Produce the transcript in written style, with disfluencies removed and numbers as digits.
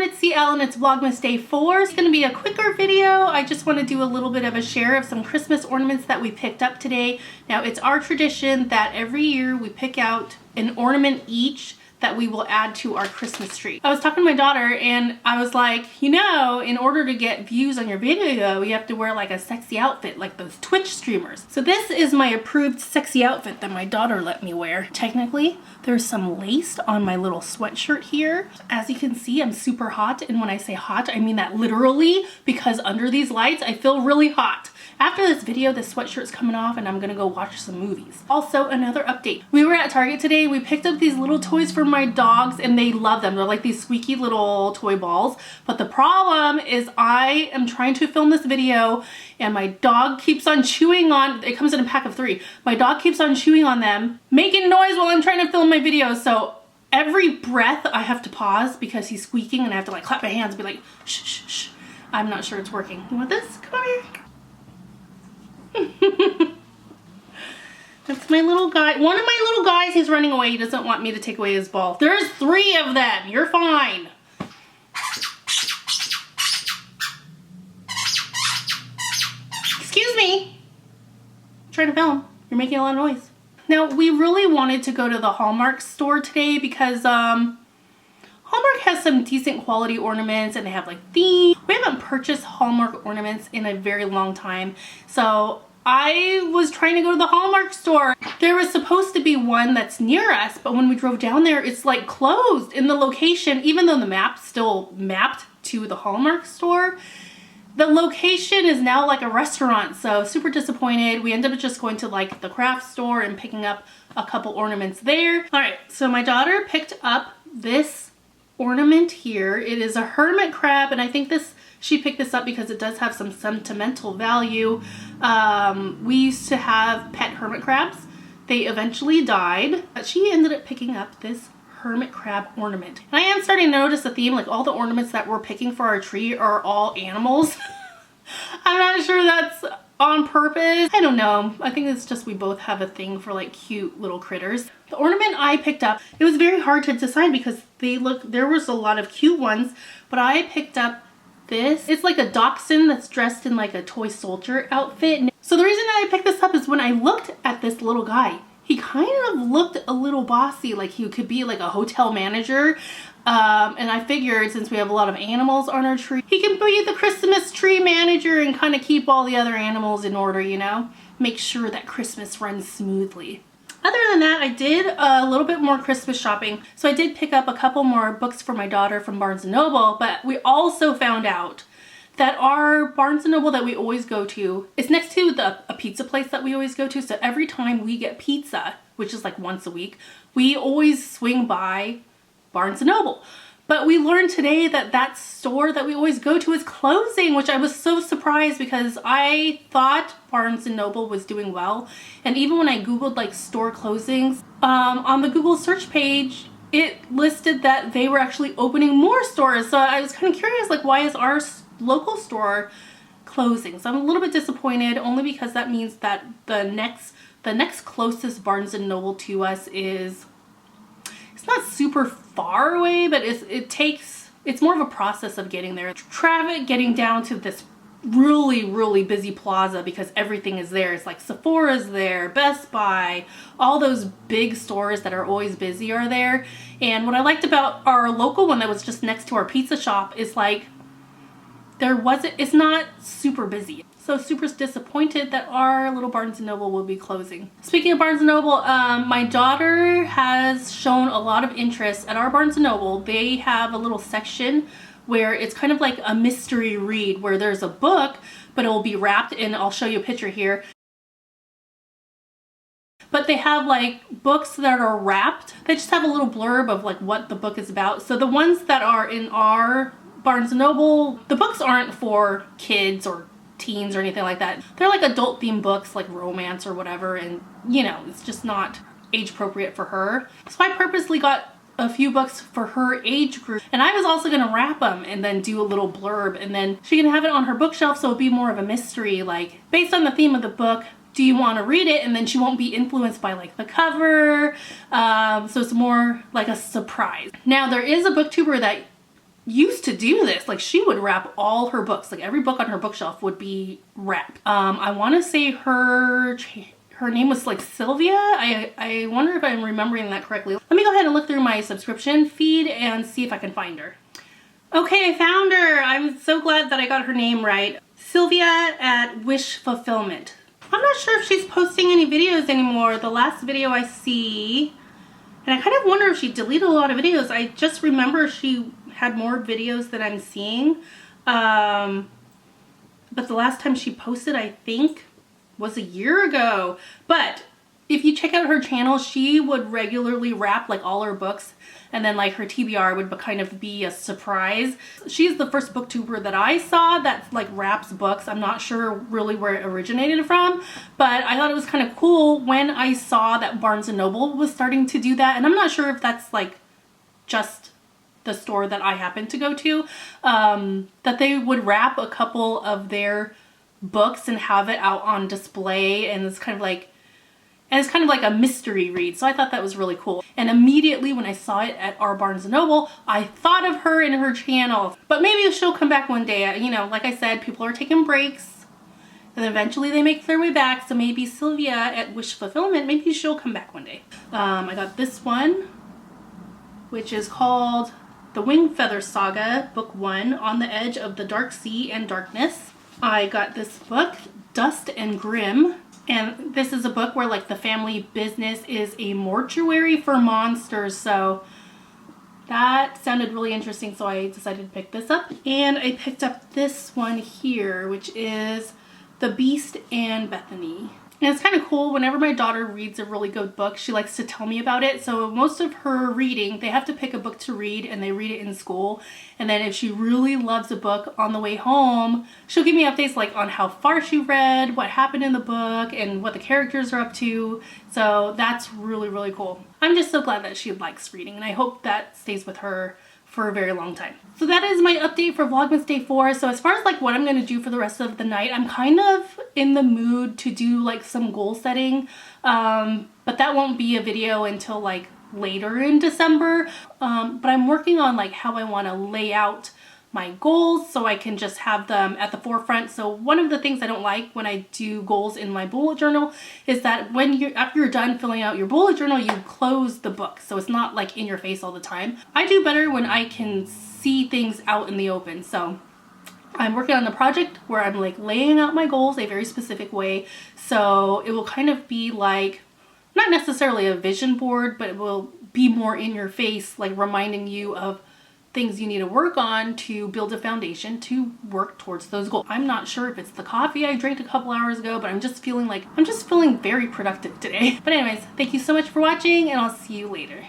everyone, it's CL and it's Vlogmas Day 4. It's going to be a quicker video. I just want to do a little bit of a share of some Christmas ornaments that we picked up today. Now, it's our tradition that every year we pick out an ornament each that we will add to our Christmas tree. I was talking to my daughter and I was like, you know, in order to get views on your video, you have to wear like a sexy outfit like those Twitch streamers. So this is my approved sexy outfit that my daughter let me wear. Technically, there's some lace on my little sweatshirt here. As you can see, I'm super hot. And when I say hot, I mean that literally, because under these lights, I feel really hot. After this video, this sweatshirt's coming off and I'm gonna go watch some movies. Also, another update. We were at Target today. We picked up these little toys for my dogs and they love them. They're like these squeaky little toy balls. But the problem is I am trying to film this video and my dog keeps on chewing on, it comes in a pack of 3. My dog keeps on chewing on them, making noise while I'm trying to film my video. So every breath I have to pause because he's squeaking and I have to like clap my hands and be like, shh, shh, shh. I'm not sure it's working. You want this? Come over here. That's my little guy. One of my little guys, he's running away. He doesn't want me to take away his ball. There's 3 of them. You're fine. Excuse me. I'm trying to film. You're making a lot of noise. Now, we really wanted to go to the Hallmark store today because Hallmark has some decent quality ornaments and they have like themes. We haven't purchased Hallmark ornaments in a very long time. So I was trying to go to the Hallmark store. There was supposed to be one that's near us, but when we drove down there, it's like closed in the location, even though the map still mapped to the Hallmark store. The location is now like a restaurant, so super disappointed. We ended up just going to like the craft store and picking up a couple ornaments there. All right, so my daughter picked up this ornament here. It is a hermit crab, and I think she picked this up because it does have some sentimental value. We used to have pet hermit crabs. They eventually died, but she ended up picking up this hermit crab ornament. And I am starting to notice a theme, like all the ornaments that we're picking for our tree are all animals. I'm not sure that's on purpose. I don't know. I think it's just we both have a thing for like cute little critters. The ornament I picked up, it was very hard to decide because there was a lot of cute ones, but I picked up this. It's like a dachshund that's dressed in like a toy soldier outfit. So the reason I picked this up is when I looked at this little guy, he kind of looked a little bossy, like he could be like a hotel manager. And I figured since we have a lot of animals on our tree, he can be the Christmas tree manager and kind of keep all the other animals in order, you know? Make sure that Christmas runs smoothly. Other than that, I did a little bit more Christmas shopping. So I did pick up a couple more books for my daughter from Barnes & Noble, but we also found out that our Barnes & Noble that we always go to is next to a pizza place that we always go to. So every time we get pizza, which is like once a week, we always swing by Barnes & Noble. But we learned today that that store that we always go to is closing, which I was so surprised because I thought Barnes & Noble was doing well. And even when I Googled like store closings, on the Google search page, it listed that they were actually opening more stores. So I was kind of curious, like, why is our local store closing? So I'm a little bit disappointed, only because that means that the next closest Barnes & Noble to us is, it's not super far away, but it's more of a process of getting there. Traffic getting down to this really busy plaza because everything is there. It's like Sephora's there, Best Buy, all those big stores that are always busy are there. And what I liked about our local one that was just next to our pizza shop is like, it's not super busy. So super disappointed that our little Barnes & Noble will be closing. Speaking of Barnes & Noble, my daughter has shown a lot of interest at our Barnes & Noble. They have a little section where it's kind of like a mystery read where there's a book, but it will be wrapped, and I'll show you a picture here. But they have like books that are wrapped. They just have a little blurb of like what the book is about. So the ones that are in our Barnes & Noble, the books aren't for kids or teens or anything like that. They're like adult themed books, like romance or whatever, and you know, it's just not age appropriate for her. So I purposely got a few books for her age group, and I was also gonna wrap them and then do a little blurb, and then she can have it on her bookshelf, so it'll be more of a mystery, like based on the theme of the book. Do you want to read it? And then she won't be influenced by like the cover. So it's more like a surprise. Now there is a booktuber that used to do this. Like, she would wrap all her books. Like, every book on her bookshelf would be wrapped. I want to say her name was like Sylwia. I wonder if I'm remembering that correctly. Let me go ahead and look through my subscription feed and see if I can find her. Okay, I found her. I'm so glad that I got her name right. Sylwia at Wish Fulfillment. I'm not sure if she's posting any videos anymore. The last video I see, and I kind of wonder if she deleted a lot of videos. I just remember she had more videos than I'm seeing. But the last time she posted, I think, was a year ago. But if you check out her channel, she would regularly wrap like all her books, and then like her TBR would kind of be a surprise. She's the first booktuber that I saw that like wraps books. I'm not sure really where it originated from, but I thought it was kind of cool when I saw that Barnes & Noble was starting to do that. And I'm not sure if that's like just the store that I happen to go to, that they would wrap a couple of their books and have it out on display, and it's kind of like a mystery read. So I thought that was really cool. And immediately when I saw it at our Barnes & Noble, I thought of her and her channel. But maybe she'll come back one day. You know, like I said, people are taking breaks, and eventually they make their way back. So maybe Sylwia at Wish Fulfillment, maybe she'll come back one day. I got this one, which is called The Wing Feather Saga, Book 1, On the Edge of the Dark Sea and Darkness. I got this book, Dust and Grim. And this is a book where like the family business is a mortuary for monsters. So that sounded really interesting. So I decided to pick this up. And I picked up this one here, which is The Beast and Bethany. And it's kind of cool. Whenever my daughter reads a really good book, she likes to tell me about it. So most of her reading, they have to pick a book to read, and they read it in school. And then if she really loves a book, on the way home, she'll give me updates like on how far she read, what happened in the book, and what the characters are up to. So that's really, really cool. I'm just so glad that she likes reading, and I hope that stays with her for a very long time. So that is my update for Vlogmas Day 4. So as far as like what I'm gonna do for the rest of the night, I'm kind of in the mood to do like some goal setting, but that won't be a video until like later in December. But I'm working on like how I wanna lay out my goals so I can just have them at the forefront. So one of the things I don't like when I do goals in my bullet journal is that after you're done filling out your bullet journal, you close the book. So it's not like in your face all the time. I do better when I can see things out in the open. So I'm working on the project where I'm like laying out my goals a very specific way. So it will kind of be like, not necessarily a vision board, but it will be more in your face, like reminding you of things you need to work on to build a foundation to work towards those goals. I'm not sure if it's the coffee I drank a couple hours ago, but I'm just feeling very productive today. But anyways, thank you so much for watching, and I'll see you later.